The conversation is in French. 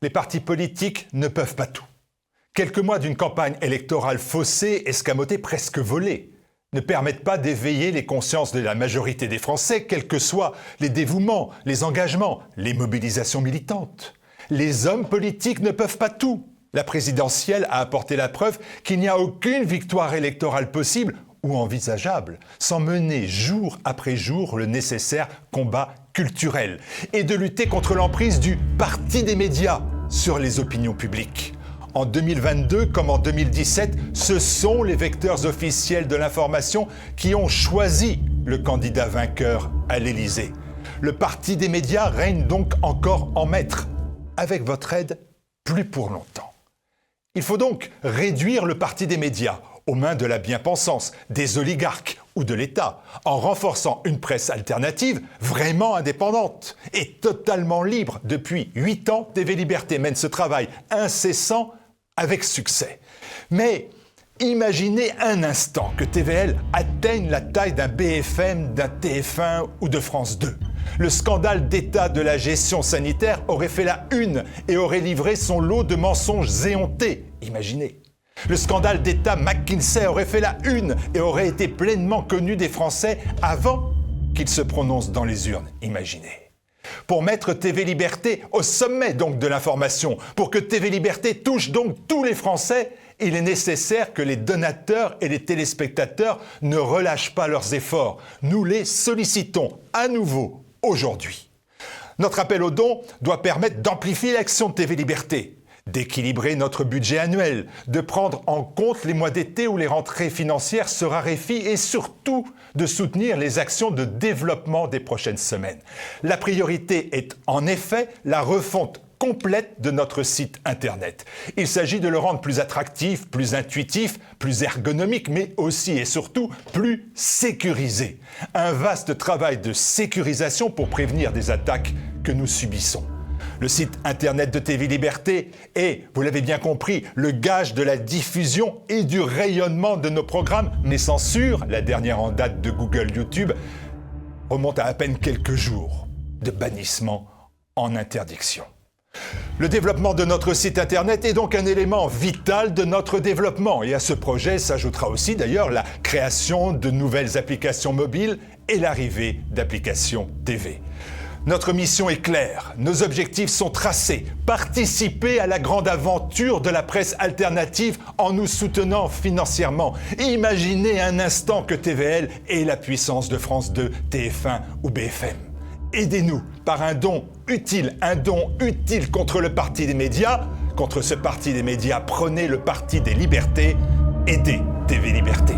Les partis politiques ne peuvent pas tout. Quelques mois d'une campagne électorale faussée, escamotée, presque volée, ne permettent pas d'éveiller les consciences de la majorité des Français, quels que soient les dévouements, les engagements, les mobilisations militantes. Les hommes politiques ne peuvent pas tout. La présidentielle a apporté la preuve qu'il n'y a aucune victoire électorale possible ou envisageable sans mener jour après jour le nécessaire combat culturel et de lutter contre l'emprise du parti des médias sur les opinions publiques. En 2022 comme en 2017, ce sont les vecteurs officiels de l'information qui ont choisi le candidat vainqueur à l'Élysée. Le parti des médias règne donc encore en maître. Avec votre aide, plus pour longtemps. Il faut donc réduire le parti des médias aux mains de la bien-pensance, des oligarques ou de l'État, en renforçant une presse alternative vraiment indépendante et totalement libre. Depuis 8 ans, TV Liberté mène ce travail incessant avec succès. Mais imaginez un instant que TVL atteigne la taille d'un BFM, d'un TF1 ou de France 2. Le scandale d'état de la gestion sanitaire aurait fait la une et aurait livré son lot de mensonges éhontés. Imaginez. Le scandale d'état McKinsey aurait fait la une et aurait été pleinement connu des Français avant qu'ils se prononcent dans les urnes. Imaginez. Pour mettre TV Liberté au sommet donc de l'information, pour que TV Liberté touche donc tous les Français, il est nécessaire que les donateurs et les téléspectateurs ne relâchent pas leurs efforts. Nous les sollicitons à nouveau aujourd'hui. Notre appel aux dons doit permettre d'amplifier l'action de TV Liberté, d'équilibrer notre budget annuel, de prendre en compte les mois d'été où les rentrées financières se raréfient et surtout de soutenir les actions de développement des prochaines semaines. La priorité est en effet la refonte complète de notre site internet. Il s'agit de le rendre plus attractif, plus intuitif, plus ergonomique, mais aussi et surtout plus sécurisé. Un vaste travail de sécurisation pour prévenir des attaques que nous subissons. Le site internet de TV Liberté est, vous l'avez bien compris, le gage de la diffusion et du rayonnement de nos programmes. Les censures, la dernière en date de Google YouTube, remontent à peine quelques jours de bannissement en interdiction. Le développement de notre site internet est donc un élément vital de notre développement et à ce projet s'ajoutera aussi d'ailleurs la création de nouvelles applications mobiles et l'arrivée d'applications TV. Notre mission est claire, nos objectifs sont tracés, participer à la grande aventure de la presse alternative en nous soutenant financièrement. Imaginez un instant que TVL ait la puissance de France 2, TF1 ou BFM. Aidez-nous par un don utile contre le parti des médias. Contre ce parti des médias, prenez le parti des libertés. Aidez TV Liberté.